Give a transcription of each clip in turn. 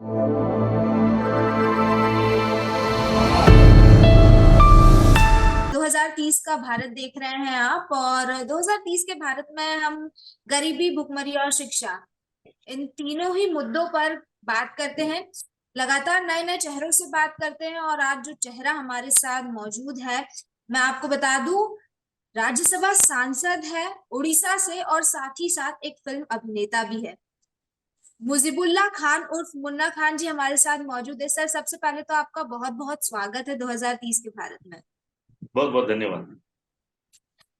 2030 का भारत देख रहे हैं आप। और 2030 के भारत में हम गरीबी, भुखमरी और शिक्षा, इन तीनों ही मुद्दों पर बात करते हैं। लगातार नए नए चेहरों से बात करते हैं। और आज जो चेहरा हमारे साथ मौजूद है, मैं आपको बता दूं, राज्यसभा सांसद है उड़ीसा से, और साथ ही साथ एक फिल्म अभिनेता भी है। मुजीबुल्लाह खान उर्फ मुन्ना खान जी हमारे साथ मौजूद है। सर, सबसे पहले तो आपका बहुत बहुत स्वागत है 2030 के भारत में। बहुत बहुत धन्यवाद।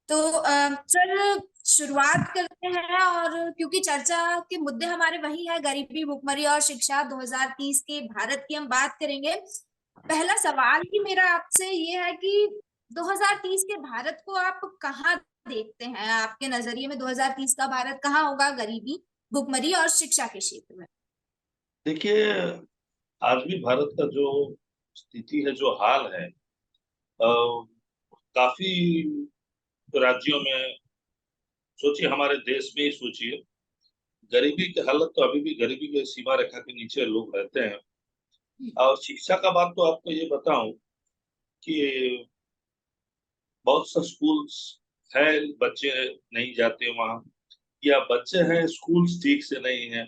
तो सर, शुरुआत करते हैं। और क्योंकि चर्चा के मुद्दे हमारे वही है, गरीबी, भुखमरी और शिक्षा, 2030 के भारत की हम बात करेंगे। पहला सवाल ही मेरा आपसे ये है कि 2030 के भारत को आप कहाँ देखते हैं? आपके नजरिए में 2030 का भारत कहाँ होगा, गरीबी, भुखमरी और शिक्षा के क्षेत्र में? देखिए, आज भी भारत का जो स्थिति है, जो हाल है, काफी राज्यों में, सोचिए हमारे देश में ही सोचिए, गरीबी की हालत तो अभी भी गरीबी की सीमा रेखा के नीचे लोग रहते हैं। और शिक्षा का बात तो आपको ये बताऊं कि बहुत से स्कूल्स है, बच्चे नहीं जाते वहाँ, या बच्चे हैं स्कूल ठीक से नहीं है,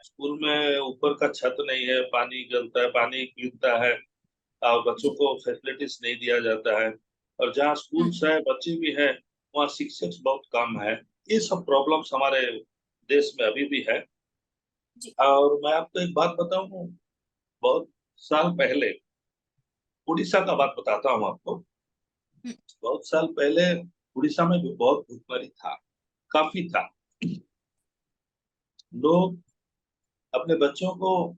स्कूल में ऊपर का छत नहीं है, पानी गलता है, पानी गिरता है, और बच्चों जी। को फैसिलिटीज नहीं दिया जाता है। और जहाँ स्कूल्स है, बच्चे भी है, वहाँ शिक्षक बहुत कम है। ये सब प्रॉब्लम्स हमारे देश में अभी भी है। जी। और मैं आपको एक बात बताऊं, बहुत साल पहले, उड़ीसा का बात बताता हूँ आपको। बहुत साल पहले उड़ीसा में भी बहुत भूखमरी था, काफी था। लोग अपने बच्चों को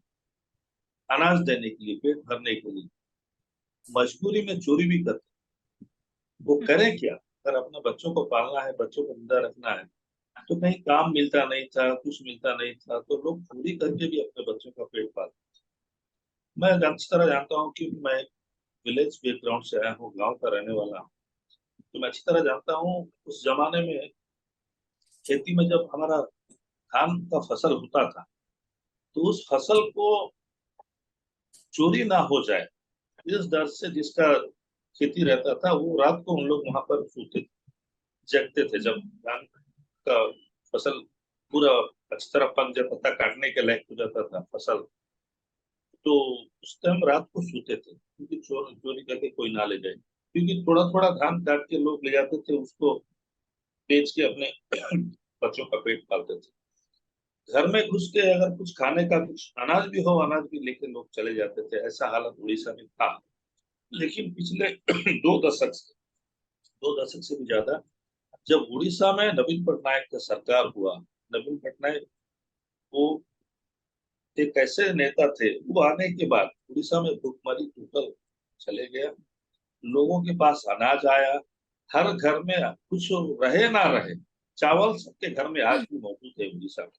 अनाज देने के लिए, पेट भरने के लिए मजबूरी में चोरी भी करते। वो करें क्या? अगर अपने बच्चों को पालना है, बच्चों को जिंदा रखना है, तो कहीं काम मिलता नहीं था, कुछ मिलता नहीं था, तो लोग चोरी करके भी अपने बच्चों का पेट पालते। मैं अच्छी तरह जानता हूँ, क्योंकि मैं विलेज बैकग्राउंड से आया हूँ, गांव का रहने वाला हूँ, तो मैं अच्छी तरह जानता हूँ उस जमाने में खेती में जब हमारा धान का फसल होता था, तो उस फसल को चोरी ना हो जाए, इस डर से जिसका खेती रहता था, वो रात को उन लोग वहां पर सोते थे, जगते थे। जब धान का फसल पूरा अच्छी तरह पक जाता था, काटने के लायक हो जाता था फसल, तो उस टाइम रात को सोते थे, क्योंकि चोरी करके कोई ना ले जाए। क्योंकि थोड़ा थोड़ा धान काट के लोग ले जाते थे, उसको बेच के अपने बच्चों का पेट पालते थे। घर में घुस के अगर कुछ खाने का, कुछ अनाज भी हो, अनाज भी लेके लोग चले जाते थे। ऐसा हालत उड़ीसा में था। लेकिन पिछले दो दशक से भी ज्यादा, जब उड़ीसा में नवीन पटनायक का सरकार हुआ, नवीन पटनायक वो एक ऐसे नेता थे, वो आने के बाद उड़ीसा में भुखमरी टोटल चले गया। लोगों के पास अनाज आया, हर घर में, कुछ रहे ना रहे, चावल सबके घर में आज भी मौजूद है उड़ीसा में।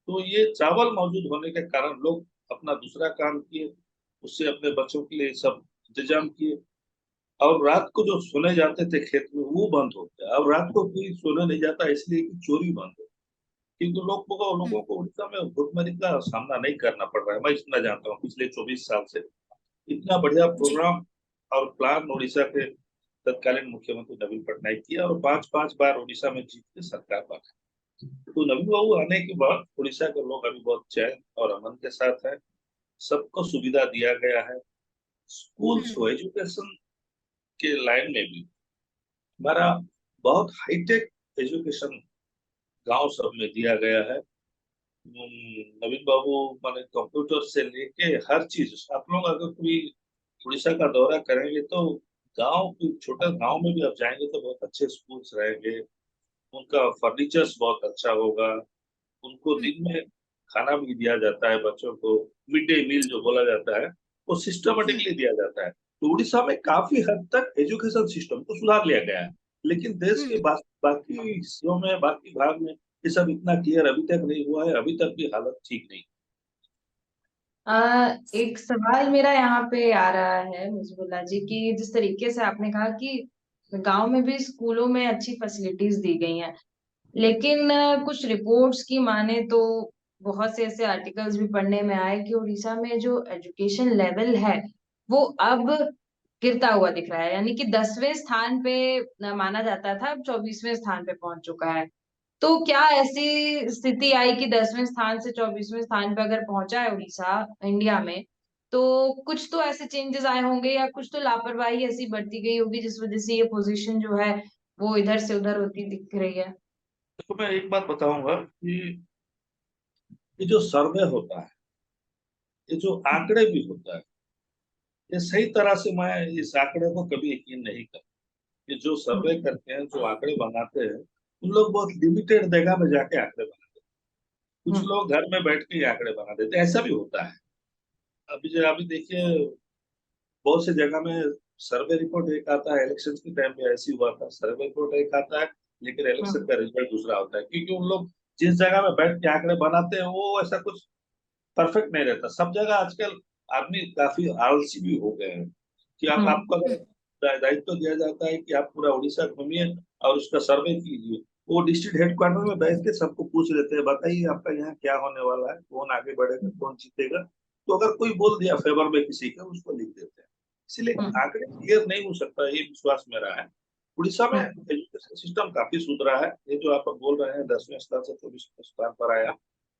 तो ये चावल मौजूद होने के कारण लोग अपना दूसरा काम किए, उससे अपने बच्चों के लिए सब इंतजाम किए। और रात को जो सोने जाते थे खेत में, वो बंद हो गया। अब रात को कोई सोने नहीं जाता, इसलिए कि चोरी बंद हो। क्योंकि लोगों को उड़ीसा में भुखमरी का सामना नहीं करना पड़ रहा है। मैं इतना जानता हूँ, पिछले 24 साल से इतना बढ़िया जी। प्रोग्राम और प्लान उड़ीसा के तत्कालीन मुख्यमंत्री नवीन पटनायक किया, और 5-5 बार उड़ीसा में जीत के सरकार बना। तो नवीन बाबू आने के बाद उड़ीसा के लोग अभी बहुत चैन और अमन के साथ है। सबको सुविधा दिया गया है। स्कूल्स को, एजुकेशन के लाइन में भी हमारा बहुत हाईटेक एजुकेशन गांव सब में दिया गया है। नवीन बाबू माने कंप्यूटर से लेके हर चीज, आप लोग अगर कोई उड़ीसा का दौरा करेंगे तो गांव, कोई छोटा गांव में भी आप जाएंगे तो बहुत अच्छे स्कूल्स रहेंगे। उनका फर्नीचर्स बहुत अच्छा होगा। उनको दिन में खाना भी दिया जाता है बच्चों को, मिड डे मील जो बोला जाता है, वो सिस्टमेटिकली दिया जाता है। तो उड़ीसा में काफी हद तक एजुकेशन सिस्टम को सुधार लिया गया है। लेकिन देश के बाकी हिस्सों में, बाकी भाग में ये सब इतना क्लियर अभी तक नहीं हुआ है। अभी तक भी हालत ठीक नहीं। एक सवाल मेरा यहाँ पे आ रहा है मुजबुल्ला जी, कि जिस तरीके से आपने कहा कि गांव में भी स्कूलों में अच्छी फैसिलिटीज दी गई हैं, लेकिन कुछ रिपोर्ट्स की माने तो बहुत से ऐसे आर्टिकल्स भी पढ़ने में आए कि उड़ीसा में जो एजुकेशन लेवल है वो अब गिरता हुआ दिख रहा है, यानी कि 10वें स्थान पे माना जाता था, अब 24वें स्थान पे पहुंच चुका है। तो क्या ऐसी स्थिति आई कि 10वें स्थान से 24वें स्थान पे अगर पहुंचा है उड़ीसा इंडिया में, तो कुछ तो ऐसे चेंजेस आए होंगे या कुछ तो लापरवाही ऐसी बढ़ती गई होगी जिस वजह से ये पोजीशन जो है वो इधर से उधर होती दिख रही है। देखो मैं एक बात बताऊंगा कि ये जो सर्वे होता है, ये जो आंकड़े भी होता है, ये सही तरह से मैं इस आंकड़े को कभी यकीन नहीं करता कि जो सर्वे करते हैं, जो आंकड़े बनाते हैं, उन लोग बहुत लिमिटेड जगह में जाके आंकड़े बनाते हैं। कुछ हम्म। लोग घर में बैठ के ही आंकड़े बना देते हैं, ऐसा भी होता है। अभी देखिए, बहुत सी जगह में सर्वे रिपोर्ट एक आता है, इलेक्शन के टाइम पे ऐसी हुआ था, सर्वे रिपोर्ट एक आता है लेकिन इलेक्शन हम्म। का रिजल्ट दूसरा होता है, क्योंकि उन लोग जिस जगह में बैठ के आंकड़े बनाते हैं वो ऐसा कुछ परफेक्ट नहीं रहता। सब जगह आजकल आदमी काफी आलसी भी हो गए हैं कि आप हम्म। आपको अगर दायित्व दिया जाता है कि आप पूरा उड़ीसा घूमिए और उसका सर्वे कीजिए, वो डिस्ट्रिक्ट हेडक्वार्टर में बैठ के सबको पूछ लेते हैं, बताइए आपका यहाँ क्या होने वाला है, कौन आगे बढ़ेगा, कौन जीतेगा। तो अगर कोई बोल दिया फेवर में किसी का, उसको लिख देते हैं। इसलिए हम्म। आंकड़े क्लियर नहीं हो सकता, ये विश्वास मेरा है। उड़ीसा में हम्म। एजुकेशन सिस्टम काफी सुधरा है। ये जो आप बोल रहे हैं 10वें स्थान से 24वें स्थान पर आया,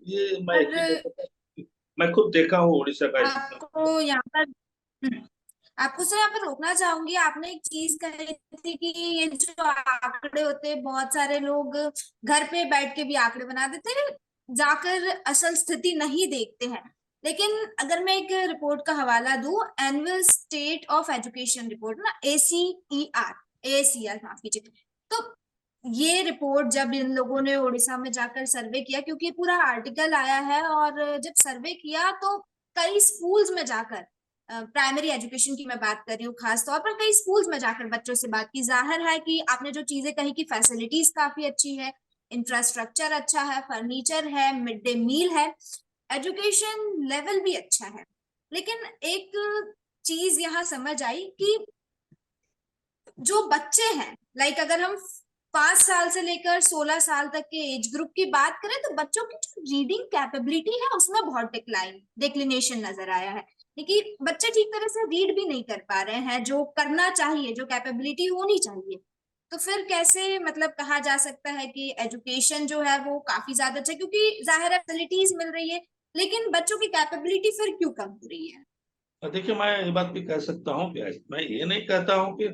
ये मैं यकीन नहीं पर करता। मैं खुद देखा हूँ उड़ीसा का एजुकेशन। आपको यहाँ पर आपको सर यहाँ पर रोकना चाहूंगी। आपने एक चीज कही थी कि ये जो आंकड़े होते हैं, बहुत सारे लोग घर पे बैठ के भी आंकड़े बना देते हैं, जाकर असल स्थिति नहीं देखते हैं। लेकिन अगर मैं एक रिपोर्ट का हवाला दूं, annual state of education report ना, ACER, ACR माफ कीजिए, तो ये रिपोर्ट जब इन लोगों ने उड़ीसा में जाकर सर्वे किया, क्योंकि ये पूरा आर्टिकल आया है, और जब सर्वे किया तो कई स्कूल्स में जाकर, प्राइमरी एजुकेशन की मैं बात कर रही हूँ खास तौर पर, कई स्कूल्स में जाकर बच्चों से बात की। जाहिर है कि आपने जो चीजें कही कि फैसिलिटीज काफी अच्छी है, इंफ्रास्ट्रक्चर अच्छा है, फर्नीचर है, मिड डे मील है, एजुकेशन लेवल भी अच्छा है। लेकिन एक चीज यहाँ समझ आई कि जो बच्चे हैं, लाइक अगर हम 5 साल से लेकर 16 साल तक के एज ग्रुप की बात करें, तो बच्चों की जो रीडिंग कैपेबिलिटी है उसमें बहुत डिक्लिनेशन नजर आया है। क्योंकि बच्चे ठीक तरह से रीड भी नहीं कर पा रहे हैं, जो करना चाहिए, जो कैपेबिलिटी होनी चाहिए। तो फिर कैसे मतलब कहा जा सकता है कि एजुकेशन जो है वो काफी ज्यादा अच्छा है, क्योंकि जाहिर है फैसिलिटीज मिल रही है, लेकिन बच्चों की कैपेबिलिटी फिर क्यों कम हो रही है? और देखिए, मैं ये बात भी कह सकता हूँ कि मैं ये नहीं कहता हूँ कि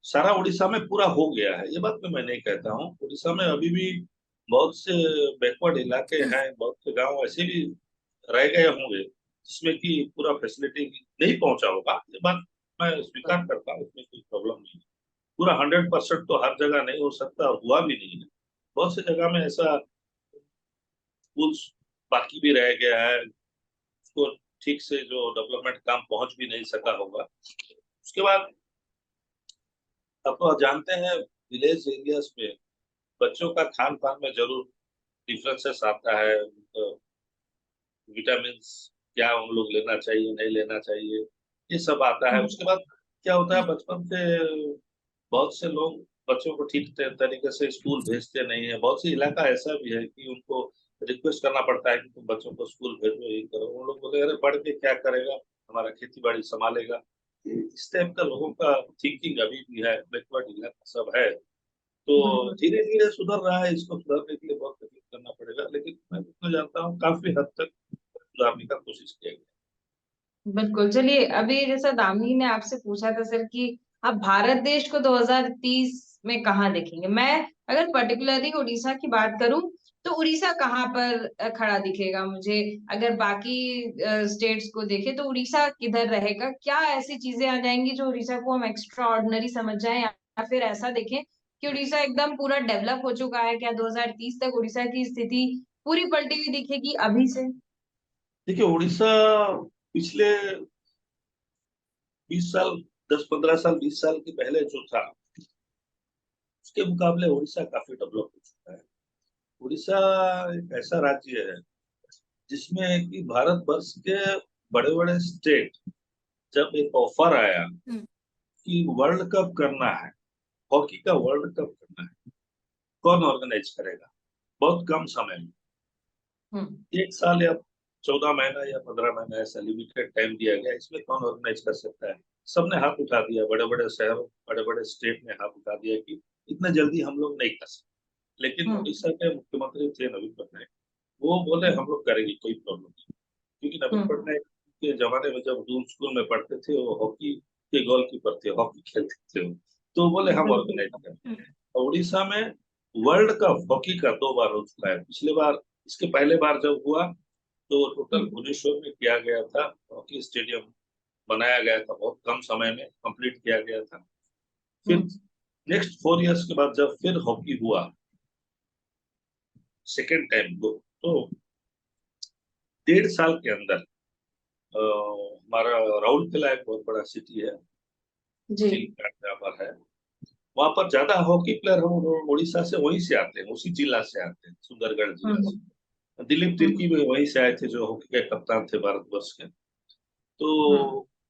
सारा उड़ीसा में पूरा हो गया है, ये बात भी मैं नहीं कहता हूँ। उड़ीसा में अभी भी बहुत से बैकवर्ड इलाके हैं, बहुत से गांव ऐसे भी रह गए होंगे जिसमें कि पूरा फैसिलिटी नहीं पहुंचा होगा, ये बात मैं स्वीकार करता हूँ, इसमें कोई प्रॉब्लम नहीं है। पूरा 100% तो हर जगह नहीं हो सकता और हुआ भी नहीं है। बहुत सी जगह में ऐसा स्कूल्स बाकी भी रह गया है, उसको ठीक से जो डेवलपमेंट काम पहुंच भी नहीं सका होगा। उसके बाद अब तो आप जानते हैं, विलेज एरियाज में बच्चों का खान पान में जरूर डिफरेंसेस आता है। विटामिन क्या उन लोग लेना चाहिए, नहीं लेना चाहिए, ये सब आता है। हम्म। उसके बाद क्या होता है, बचपन से बहुत से लोग बच्चों को ठीक तरीके से स्कूल भेजते नहीं है। बहुत सी इलाका ऐसा भी है कि उनको रिक्वेस्ट करना पड़ता है कि तुम बच्चों को स्कूल भेजो, ये करो। उन लोग बोले अरे पढ़ के क्या करेगा, हमारा खेती बाड़ी संभालेगा। इस टाइप का लोगों का थिंकिंग अभी भी है, बैकवर्ड इलाका सब है। तो बिल्कुल। धीरे धीरे सुधर रहा है, इसको सुधारने के लिए बहुत मेहनत करना पड़ेगा, लेकिन मैं इतना जानता हूँ काफी हद तक सुधारने का कोशिश किया गया। बिल्कुल, चलिए अभी जैसा दामिनी ने आपसे पूछा था सर कि आप भारत देश को 2030 में कहाँ देखेंगे, मैं अगर पर्टिकुलरली उड़ीसा की बात करूं तो उड़ीसा कहाँ पर खड़ा दिखेगा मुझे। अगर बाकी स्टेट्स को देखें तो उड़ीसा किधर रहेगा, क्या ऐसी चीजें आ जाएंगी जो उड़ीसा को हम एक्स्ट्रा ऑर्डिनरी समझ जाएं, या फिर ऐसा देखें कि उड़ीसा एकदम पूरा डेवलप हो चुका है, क्या 2030 तक उड़ीसा की स्थिति पूरी पलटी हुई दिखेगी अभी से। देखिए, उड़ीसा पिछले 20 साल, 10-15 साल, 20 साल के पहले जो था, उसके मुकाबले उड़ीसा काफी डेवलप हो चुका है। उड़ीसा एक ऐसा राज्य है जिसमें कि भारत वर्ष के बड़े बड़े स्टेट, जब एक ऑफर आया हम्म। कि वर्ल्ड कप करना है, हॉकी का वर्ल्ड कप करना है, कौन ऑर्गेनाइज करेगा बहुत कम समय में, 1 साल या 14 महीना या 15 महीना ऐसा लिमिटेड टाइम दिया गया, इसमें कौन ऑर्गेनाइज कर सकता है। सबने हाथ उठा दिया, बड़े बड़े शहरों, बड़े बड़े स्टेट ने हाथ उठा दिया कि इतना जल्दी हम लोग नहीं कर सकते। लेकिन उड़ीसा के मुख्यमंत्री थे नवीन पटनायक, वो बोले हम लोग करेंगे, कोई प्रॉब्लम नहीं। क्योंकि नवीन पटनायक के जमाने में जब दूर स्कूल में पढ़ते थे, वो हॉकी के गोलकीपर थे, हॉकी खेलते थे वो। तो बोले हम ऑर्गेनाइज करें। और उड़ीसा में वर्ल्ड कप हॉकी का 2 बार हो चुका है। पिछले बार, इसके पहले बार जब हुआ तो टोटल भुवनेश्वर में किया गया था, हॉकी स्टेडियम बनाया गया था, बहुत कम समय में कंप्लीट किया गया था। फिर नेक्स्ट 4 इयर्स के बाद जब फिर हॉकी हुआ सेकेंड टाइम, तो 1.5 साल के अंदर हमारा राउरकेला एक बहुत बड़ा सिटी है, स्टील प्लांट जहाँ पर है, वहां पर ज्यादा हॉकी प्लेयर हम उड़ीसा से वहीं से आते हैं, उसी जिला से आते हैं, सुंदरगढ़ जिला से। दिलीप तिर्की भी वहीं से आए थे, जो हॉकी के कप्तान थे भारतवर्ष के। तो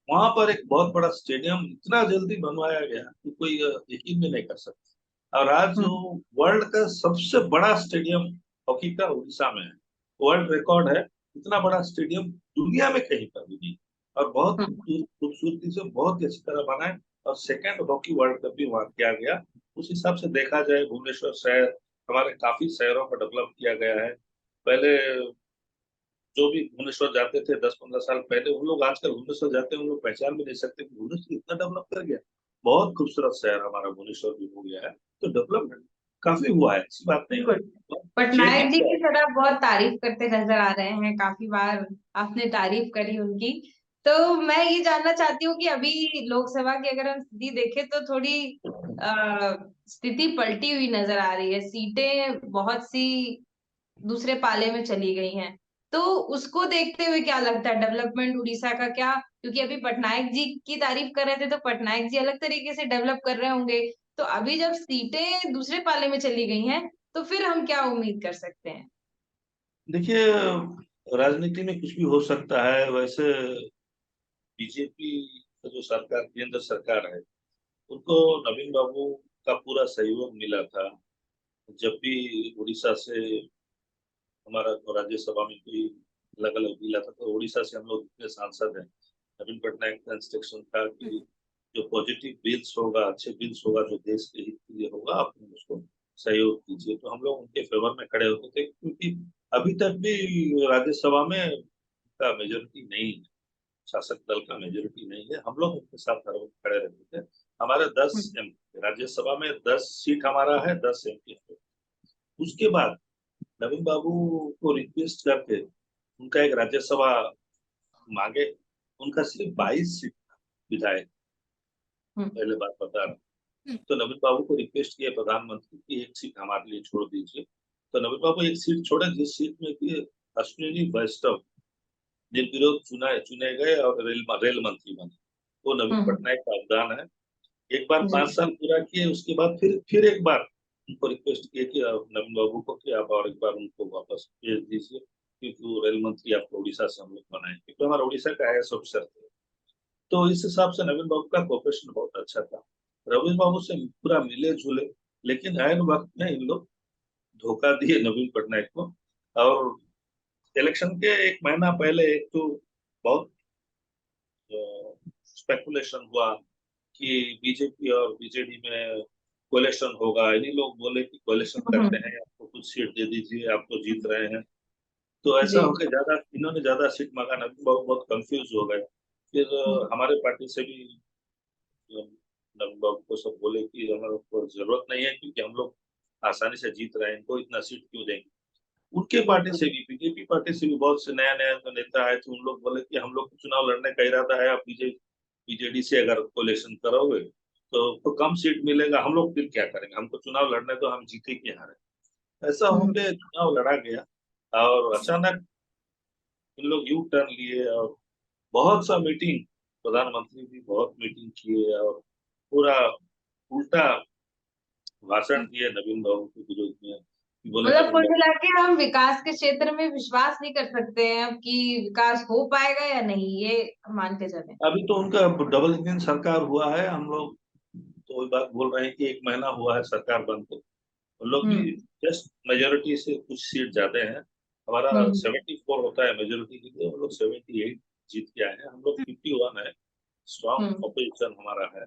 वहां पर एक बहुत बड़ा स्टेडियम इतना जल्दी बनवाया गया कि कोई यकीन भी नहीं कर सकता। और आज जो वर्ल्ड का सबसे बड़ा स्टेडियम हॉकी का उड़ीसा में है, वर्ल्ड रिकॉर्ड है। इतना बड़ा स्टेडियम दुनिया में कहीं पर भी नहीं, और बहुत खूबसूरती से बहुत ही अच्छी तरह बना है। और सेकेंड हॉकी वर्ल्ड कप भी वहाँ किया गया। उस हिसाब से देखा जाए, भुवनेश्वर शहर, हमारे काफी शहरों को डेवलप किया गया है। पहले जो भी भुवनेश्वर जाते थे 10-15 साल पहले, उन लोग आजकल भुवनेश्वर जाते हैं, उन लोग पहचान भी नहीं सकते कि भुवनेश्वर इतना डेवलप कर गया। बहुत खूबसूरत शहर हमारा भुवनेश्वर भी हो गया है। तो डेवलपमेंट काफी हुआ है, ऐसी बात नहीं है। पटनायक जी की सर आप बहुत तारीफ करते नजर आ रहे हैं, काफी बार आपने तारीफ करी उनकी। तो मैं ये जानना चाहती हूँ कि अभी लोकसभा की अगर हम स्थिति देखें तो थोड़ी स्थिति पलटी हुई नजर आ रही है। सीटें बहुत सी दूसरे पाले में चली गई हैं। तो उसको देखते हुए क्या लगता है डेवलपमेंट उड़ीसा का क्या, क्योंकि अभी पटनायक जी की तारीफ कर रहे थे तो पटनायक जी अलग तरीके से डेवलप कर रहे होंगे। तो अभी जब सीटें दूसरे पाले में चली गई हैं तो फिर हम क्या उम्मीद कर सकते हैं? देखिए, राजनीति में कुछ भी हो सकता है। वैसे बीजेपी का जो सरकार, केंद्र सरकार है, उनको नवीन बाबू का पूरा सहयोग मिला था। जब भी उड़ीसा से हमारा तो राज्यसभा में कोई अलग अलग बिल आता, तो उड़ीसा से हम लोग जितने सांसद हैं, नवीन पटनायक का इंस्ट्रक्शन था कि जो पॉजिटिव बिल्स होगा, अच्छे बिल्स होगा, जो देश के हित के लिए होगा, आप उसको सहयोग कीजिए। तो हम लोग उनके फेवर में खड़े होते थे, क्योंकि अभी तक भी राज्यसभा में का मेजोरिटी नहीं है, शासक दल का मेजोरिटी नहीं है। हम लोग उनके साथ खड़े रहते थे। हमारे 10 एमपी राज्यसभा में, 10 सीट हमारा है, 10 एमपी। उसके बाद नवीन बाबू को रिक्वेस्ट करके उनका एक राज्यसभा मांगे। उनका सिर्फ 22 सीट विधायक, पहले बात बता रहा हूँ। तो नवीन बाबू को रिक्वेस्ट किया प्रधानमंत्री की, एक सीट हमारे लिए छोड़ दीजिए। तो नवीन बाबू एक सीट छोड़े, जिस सीट में कि अश्विनी वैष्णव निर्विरोध चुने गए और रेल मंत्री बने। वो नवीन पटनायक का अवदान है। एक बार 5 साल पूरा किए, उसके बाद फिर एक बार उनको रिक्वेस्ट किए कि नवीन बाबू को कि आप और एक बार उनको वापस भेज दीजिए, क्योंकि वो रेल मंत्री आपको उड़ीसा से हम लोग बनाए, क्योंकि हमारा उड़ीसा का आईएएस ऑफिसर थे। तो इस हिसाब से नवीन बाबू का कोऑपरेशन बहुत अच्छा था। रवीश बाबू से पूरा मिले जुले, लेकिन ऐन वक्त में इन लोग धोखा दिए नवीन पटनायक को। और इलेक्शन के 1 महीना पहले एक तो बहुत स्पेकुलेशन हुआ कि बीजेपी और बीजेडी में कोलेशन होगा। इन्हीं लोग बोले कि कोलेशन करते हैं, आपको कुछ सीट दे दीजिए, आप तो जीत रहे हैं। तो ऐसा होकर इन्होंने ज्यादा सीट मांगा, नवीन बाबू बहुत कंफ्यूज हो गए। फिर हमारे पार्टी से भी नवीन बाबू को सब बोले कि हमारे को जरूरत नहीं है, क्योंकि हम लोग आसानी से जीत रहे हैं, इनको इतना सीट क्यों देंगे। उनके पार्टी से भी, बीजेपी पार्टी से भी बहुत से नया नया नेता आए थे। उन लोग बोले कि हम लोग को चुनाव लड़ने का इरादा है, आप बीजेडी से अगर कोलेशन करोगे तो कम सीट मिलेगा, हम लोग फिर क्या करेंगे, हमको चुनाव लड़ने तो हम जीते कि हारे। ऐसा होके चुनाव लड़ा गया। और अचानक इन लोग यू टर्न लिए, और बहुत सा मीटिंग, प्रधानमंत्री भी बहुत मीटिंग किए, और पूरा उल्टा भाषण दिए नवीन बाबू के विरोध में। बोले मतलब नवीन कुल बाबू, मिला के हम विकास के क्षेत्र में विश्वास नहीं कर सकते हैं अब कि विकास हो पाएगा या नहीं, ये मान के चले। अभी तो उनका डबल इंजन सरकार हुआ है। हम लोग तो वही बात बोल रहे हैं कि 1 महीना हुआ है सरकार बन के, उन लोग भी जस्ट मेजोरिटी से कुछ सीट ज्यादा हैं। हमारा हम्म 74 होता है मेजोरिटी के लिए, हम लोग 78 जीत के आए हैं, हम लोग 51 है, स्ट्रॉन्ग हम्म ऑपोजिशन हमारा है।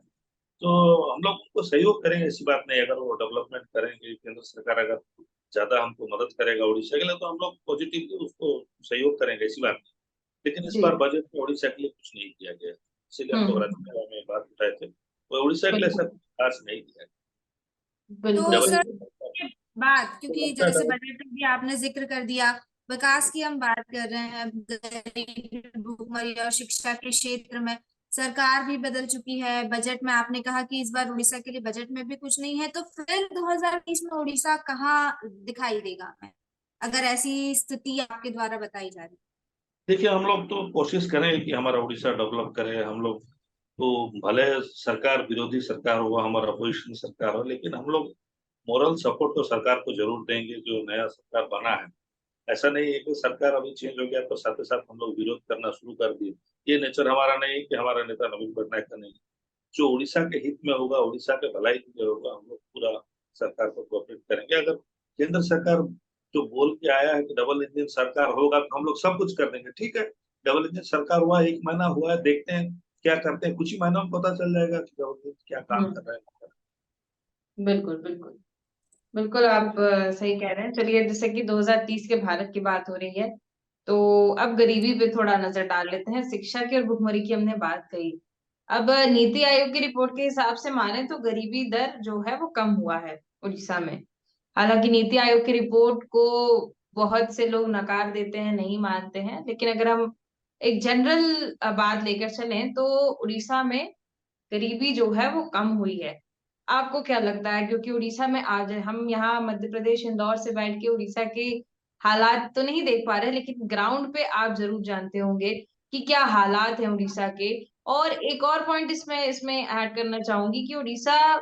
तो हम लोग उनको सहयोग करेंगे, ऐसी बात नहीं। अगर वो डेवलपमेंट करेंगे, केंद्र सरकार अगर ज्यादा हमको मदद करेगा उड़ीसा के लिए, तो हम लोग पॉजिटिवली उसको सहयोग करेंगे, ऐसी बात नहीं। लेकिन इस जी। बार बजट में उड़ीसा के लिए कुछ नहीं किया गया, इसीलिए हम लोग हम्म। राज्यसभा में बात उठाए थे, तो उड़ीसा के लिए बिल्कुल सब कुछ खास नहीं किया तो बिल्कुल गया। सर बिल्कुल। ये बात, तो क्योंकि लगता जैसे है बजट में भी आपने जिक्र कर दिया, विकास की हम बात कर रहे हैं, गरीबी, भुखमरी और शिक्षा के क्षेत्र में सरकार भी बदल चुकी है। बजट में आपने कहा कि इस बार उड़ीसा के लिए बजट में भी कुछ नहीं है, तो फिर 2030 में उड़ीसा कहाँ दिखाई देगा हमें, अगर ऐसी स्थिति आपके द्वारा बताई जा रही देखिए, हम लोग तो कोशिश करेंगे कि हमारा उड़ीसा डेवलप करे। हम लोग तो भले सरकार, विरोधी सरकार हो, हमारा अपोजिशन सरकार हो, लेकिन हम लोग मोरल सपोर्ट तो सरकार को जरूर देंगे जो नया सरकार बना है। ऐसा नहीं है कि सरकार अभी चेंज हो गया तो साथ ही साथ हम लोग विरोध करना शुरू कर दिए। ये नेचर हमारा नहीं है कि हमारा नेता नवीन पटनायक का नहीं। जो उड़ीसा के हित में होगा, उड़ीसा के भलाई के लिए होगा, हम लोग पूरा सरकार को कोऑपरेट करेंगे। अगर केंद्र सरकार जो बोल के आया है कि डबल इंजन सरकार होगा, तो हम लोग सब कुछ कर देंगे। ठीक है, डबल इंजन सरकार हुआ, 1 महीना हुआ है, देखते हैं क्या करते हैं। कुछ ही महीनों में पता चल जाएगा कि डबल इंजन क्या काम हम्म। कर रहा है। बिल्कुल बिल्कुल। बिल्कुल आप सही कह रहे हैं। चलिए, जैसे कि 2030 के भारत की बात हो रही है, तो अब गरीबी पे थोड़ा नजर डाल लेते हैं। शिक्षा की और भुखमरी की हमने बात कही। अब नीति आयोग की रिपोर्ट के हिसाब से माने तो गरीबी दर जो है वो कम हुआ है उड़ीसा में। हालांकि नीति आयोग की रिपोर्ट को बहुत से लोग नकार देते हैं, नहीं मानते हैं, लेकिन अगर हम एक जनरल बात लेकर चलें तो उड़ीसा में गरीबी जो है वो कम हुई है। आपको क्या लगता है? क्योंकि उड़ीसा में आज हम यहाँ मध्य प्रदेश इंदौर से बैठ के उड़ीसा के हालात तो नहीं देख पा रहे, लेकिन ग्राउंड पे आप जरूर जानते होंगे कि क्या हालात हैं उड़ीसा के। और एक और पॉइंट इसमें इसमें ऐड करना चाहूंगी कि उड़ीसा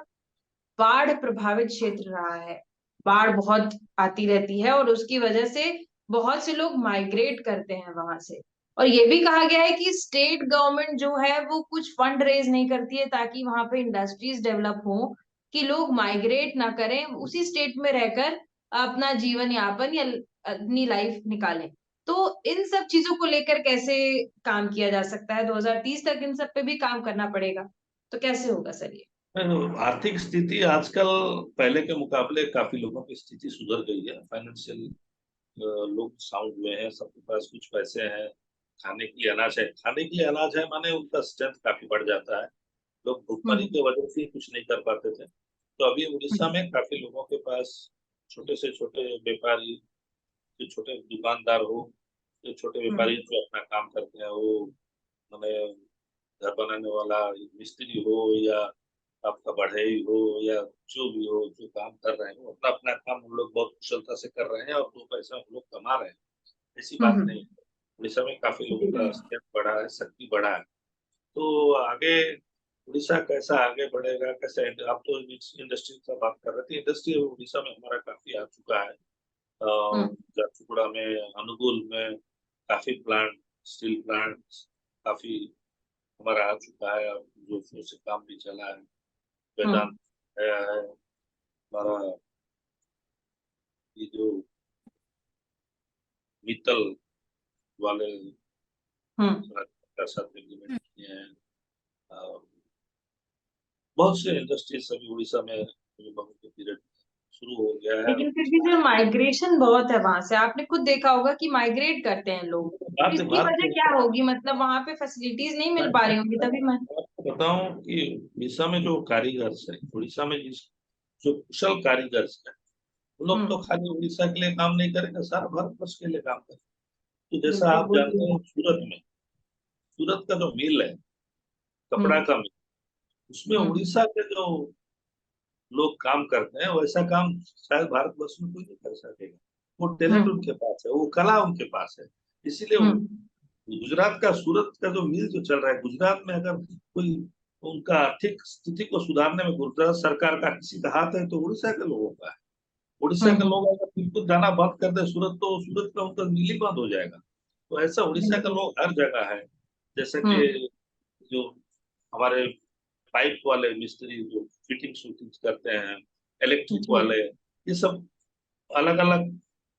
बाढ़ प्रभावित क्षेत्र रहा है। बाढ़ बहुत आती रहती है और उसकी वजह से बहुत से लोग माइग्रेट करते हैं वहां से। और ये भी कहा गया है कि स्टेट गवर्नमेंट जो है वो कुछ फंड रेज नहीं करती है ताकि वहां पे इंडस्ट्रीज डेवलप हो, कि लोग माइग्रेट ना करें, उसी स्टेट में रहकर अपना जीवन यापन या अपनी लाइफ निकालें। तो इन सब चीजों को लेकर कैसे काम किया जा सकता है? 2030 तक इन सब पे भी काम करना पड़ेगा, तो कैसे होगा सर ये? आर्थिक स्थिति आजकल पहले के मुकाबले काफी लोगों की स्थिति सुधर गई है। फाइनेंशियल लोग साउंड हुए हैं, सबके पास कुछ पैसे हैं, खाने के लिए अनाज है। खाने के लिए अनाज है माने उनका स्ट्रेंथ काफी बढ़ जाता है। लोग भुखमरी हम्म की वजह से कुछ नहीं कर पाते थे, तो अभी उड़ीसा हम्म में काफी लोगों के पास, छोटे से छोटे व्यापारी, जो छोटे दुकानदार हो, जो छोटे व्यापारी हम्म जो अपना काम करते हैं, वो मैंने घर बनाने वाला मिस्त्री हो, या आपका बढ़ई हो, या जो भी हो, जो काम कर रहे हैं, वो अपना अपना काम हम लोग बहुत कुशलता से कर रहे हैं और 2 पैसा हम लोग कमा रहे हैं। ऐसी बात नहीं। हम्म। उड़ीसा में काफी लोगों जी। का स्ट्रेंथ बढ़ा है, शक्ति बढ़ा है। तो आगे उड़ीसा कैसा आगे बढ़ेगा, कैसे, आप तो इंडस्ट्री का बात कर रहे थे। इंडस्ट्री उड़ीसा में हमारा काफी आ चुका है। हम्म झारसुगुड़ा में, अनुगुल में काफी प्लांट, स्टील प्लांट काफी हमारा आ चुका है, और जो जोर से काम भी चला है। वेदांत हम्म आया है हमारा। ये जो मित्तल वाले हम्म। का साथ एग्रीमेंट है। किए हैं। और बहुत से इंडस्ट्रीज अभी उड़ीसा में बहुत के पीरियड शुरू हो गया है। लेकिन फिर भी जो माइग्रेशन बहुत है वहां से, आपने खुद देखा होगा कि माइग्रेट करते हैं लोग, तो बात इसकी बात वजह क्या होगी? मतलब वहां पे फैसिलिटीज नहीं मैं मिल पा रही होंगी तभी मैं। आपको बताऊं कि उड़ीसा में जो कारीगर है, उड़ीसा में जिस जो कुशल कारीगर है, वो लोग तो हम्म। खाली उड़ीसा के लिए काम नहीं करेंगे, सारा भारतवर्ष के लिए काम करेंगे। तो जैसा बिल्कुल आप वो जानते तो हैं, है। सूरत में, सूरत का जो मिल है, कपड़ा हम्म का मिल, उसमें हम्म उड़ीसा के जो लोग काम करते हैं, वैसा काम शायद भारतवर्ष में कोई नहीं कर सकेगा। वो टैलेंट हम्म उनके पास है, वो कला उनके पास है। इसीलिए हम्म गुजरात का, सूरत का जो मिल जो चल रहा है, गुजरात में अगर कोई उनका आर्थिक स्थिति को सुधारने में गुजरात सरकार का किसी का हाथ है, तो उड़ीसा के लोगों का है। उड़ीसा के हम्म। लोग अगर बिल्कुल जाना बंद कर दे सूरत, तो सूरत का उनका मिल ही बंद हो जाएगा। तो ऐसा उड़ीसा के बिल्कुल। लोग हर जगह है। जैसे कि हम्म जो हमारे पाइप वाले मिस्त्री जो फिटिंग शूटिंग करते हैं, इलेक्ट्रिक जी। वाले, ये सब अलग अलग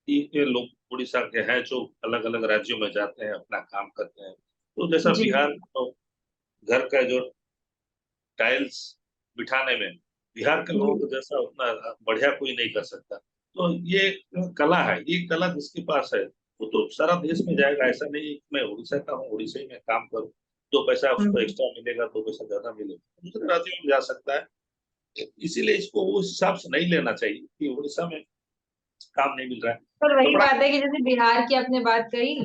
ये लोग उड़ीसा के हैं जो अलग अलग राज्यों में जाते हैं, अपना काम करते हैं। तो जैसा जी बिहार तो घर का जो टाइल्स बिठाने में बिहार के लोगों जी को जैसा उतना बढ़िया कोई नहीं कर सकता। तो ये कला है, ये कला जिसके पास है वो तो सारा देश में जाएगा। ऐसा नहीं है कि मैं उड़ीसा का हूँ, उड़ीसा ही में काम करूँ, 2 पैसा उसको हम्म। एक्स्ट्रा मिलेगा, 2 पैसा ज्यादा मिलेगा, दूसरे राज्यों में जा सकता है। इसीलिए इसको उस हिसाब से नहीं लेना चाहिए कि उड़ीसा में काम नहीं मिल रहा है। पर वही कपड़ा बात है कि जैसे बिहार की आपने बात कही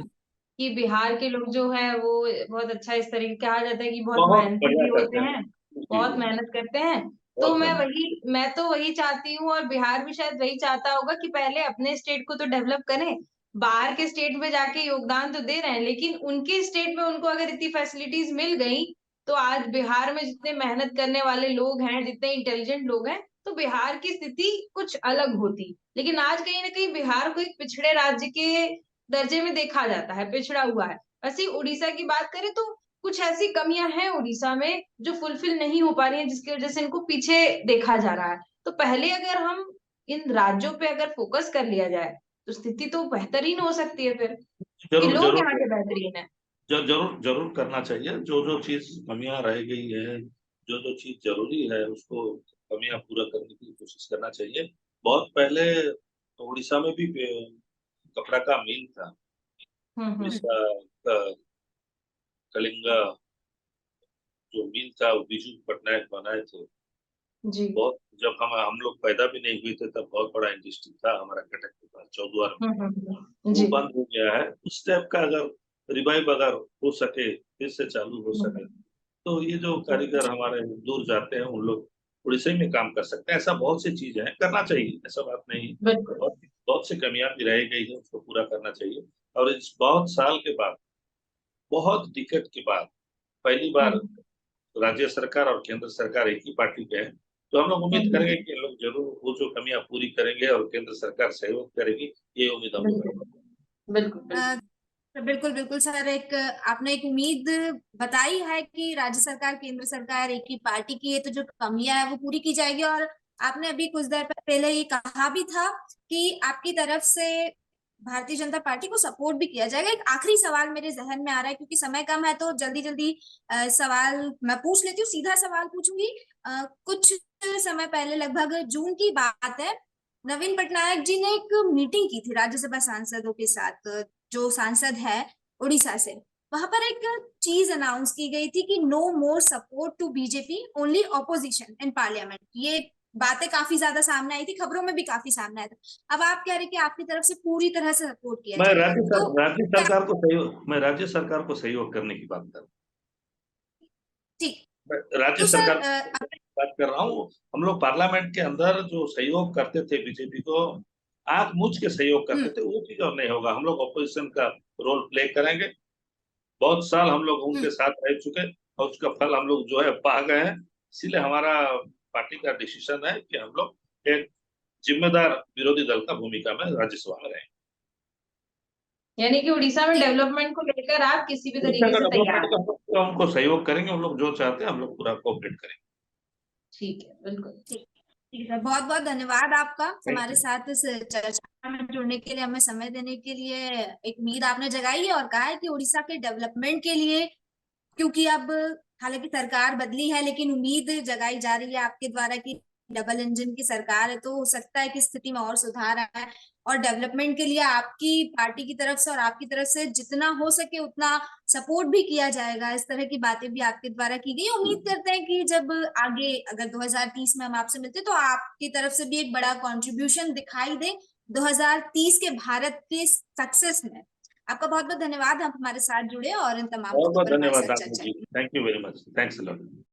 कि बिहार के लोग जो है वो बहुत अच्छा, इस तरीके कहा जाता है कि बहुत बहुत मेहनती बढ़िया भी करते होते हैं। हैं, जी बहुत जी, मेहनत करते हैं। तो बहुत मेहनत। मैं तो वही चाहती हूँ, और बिहार भी शायद वही चाहता होगा कि पहले अपने स्टेट को तो डेवलप करें। बाहर के स्टेट में जाके योगदान तो दे रहे हैं, लेकिन उनके स्टेट में उनको अगर इतनी फैसिलिटीज मिल गई तो आज बिहार में जितने मेहनत करने वाले लोग हैं, जितने इंटेलिजेंट लोग हैं, तो बिहार की स्थिति कुछ अलग होती। लेकिन आज कहीं ना कहीं बिहार को एक पिछड़े राज्य के दर्जे में देखा जाता है, पिछड़ा हुआ है। वैसे ही उड़ीसा की बात करें तो कुछ ऐसी कमियां हैं उड़ीसा में जो फुलफिल नहीं हो पा रही हैं, जिसकी वजह से इनको पीछे देखा जा रहा है। तो पहले अगर हम इन राज्यों पे अगर फोकस कर लिया जाए तो स्थिति तो बेहतरीन हो सकती है फिर, क्योंकि जरूर लोग जरूर यहाँ के बेहतरीन है। जरूर जरूर करना चाहिए। जो जो चीज कमियां रह गई है, जो जो चीज जरूरी है, उसको कमियां पूरा करने की कोशिश करना चाहिए। बहुत पहले उड़ीसा में भी कपड़ा का मिल था। हम्म। उड़ीसा का कलिंगा जो मिल था वो बिजू पटनायक बनाए थे। जी। बहुत, जब हम लोग पैदा भी नहीं हुए थे तब बहुत बड़ा इंडस्ट्री था हमारा कटक के पास चौद्वार में। वो जी। बंद हो गया है। उस टाइप का अगर रिवाइव अगर हो सके, फिर से चालू हो सके, हम्म। तो ये जो कारीगर हमारे दूर जाते हैं उन लोग उड़ीसा ही में काम कर सकते हैं। ऐसा बहुत सी चीजें हैं, करना चाहिए, ऐसा बात नहीं। बिल्कुल। बहुत बहुत सी कमियां भी रह गई है, उसको पूरा करना चाहिए। और इस बहुत साल के बाद, बहुत दिक्कत के बाद पहली बार हम्म। राज्य सरकार और केंद्र सरकार एक ही पार्टी के हैं। तो हम लोग उम्मीद हम्म। करेंगे कि ये लोग जरूर वो जो कमियां पूरी करेंगे और केंद्र सरकार सहयोग करेगी। ये उम्मीद हम लोग बिल्कुल रखेंगे। बिल्कुल बिल्कुल। अ, बिल्कुल बिल्कुल सर, एक आपने एक उम्मीद बताई है कि राज्य सरकार केंद्र सरकार एक ही पार्टी की है, तो जो कमियां है वो पूरी की जाएगी। और आपने अभी कुछ देर पहले ये कहा भी था कि आपकी तरफ से भारतीय जनता पार्टी को सपोर्ट भी किया जाएगा। एक आखिरी सवाल मेरे जहन में आ रहा है, क्योंकि समय कम है, तो जल्दी जल्दी सवाल मैं पूछ लेती हूँ, सीधा सवाल पूछूंगी। कुछ समय पहले, लगभग जून की बात है, नवीन पटनायक जी ने एक मीटिंग की थी राज्यसभा सांसदों के साथ, जो सांसद है उड़ीसा से। वहां पर एक चीज अनाउंस की गई थी कि no more support to BJP, only opposition in parliament. ये बातें काफी ज्यादा सामने आई थी, खबरों में भी काफी सामने आया था। अब आप कह रहे हैं कि आपकी तरफ से पूरी तरह से सपोर्ट किया मैं जाएगा, तो क्या? राज्य सरकार को सहयोग करने की बात कर रहा हूँ। ठीक। मैं राज्य तो सरकार सर की बात कर रहा हूँ। हम लोग पार्लियामेंट के अंदर जो सहयोग करते थे बीजेपी को, आंख मूंझ के सहयोग करते हम्म थे, वो चीज अब नहीं होगा। हम लोग ऑपोजिशन का रोल प्ले करेंगे। बहुत साल हम लोग उनके हम्म साथ रह चुके और उसका फल हम लोग जो है पा गए हैं। इसीलिए हमारा पार्टी का डिसीजन है कि हम लोग एक जिम्मेदार विरोधी दल का भूमिका में राज्यसभा में रहेंगे। यानी कि उड़ीसा में ठीक। डेवलपमेंट को लेकर आप किसी भी उड़ीसा तरीके का से डेवलपमेंट तैयार का हैं। हम लोग पूरा उनको सहयोग करेंगे। हम लोग जो चाहते हैं हम लोग पूरा कोऑपरेट करेंगे। ठीक है, बिल्कुल। ठीक ठीक है, बहुत बहुत धन्यवाद आपका थैंक हमारे यू। साथ इस चर्चा में जुड़ने के लिए, हमें समय देने के लिए। एक उम्मीद आपने जगाई है और कहा है कि उड़ीसा के डेवलपमेंट के लिए, क्योंकि अब हालांकि सरकार बदली है, लेकिन उम्मीद जगाई जा रही है आपके द्वारा कि डबल इंजन की सरकार है, तो हो सकता है कि स्थिति में और सुधार आए। और डेवलपमेंट के लिए आपकी पार्टी की तरफ से और आपकी तरफ से जितना हो सके उतना सपोर्ट भी किया जाएगा। इस तरह की बातें भी आपके द्वारा की गई। उम्मीद करते हैं कि जब आगे अगर 2030 में हम आपसे मिलते तो आपकी तरफ से भी एक बड़ा कंट्रीब्यूशन दिखाई दे 2030 के भारत के सक्सेस में। आपका बहुत बहुत धन्यवाद, आप हमारे साथ जुड़े और इन तमाम बहुत मुद्दों बहुत पर हमारे धन्यवाद साथ आपको चर्चा जी। की। Thank you very much. Thanks a lot.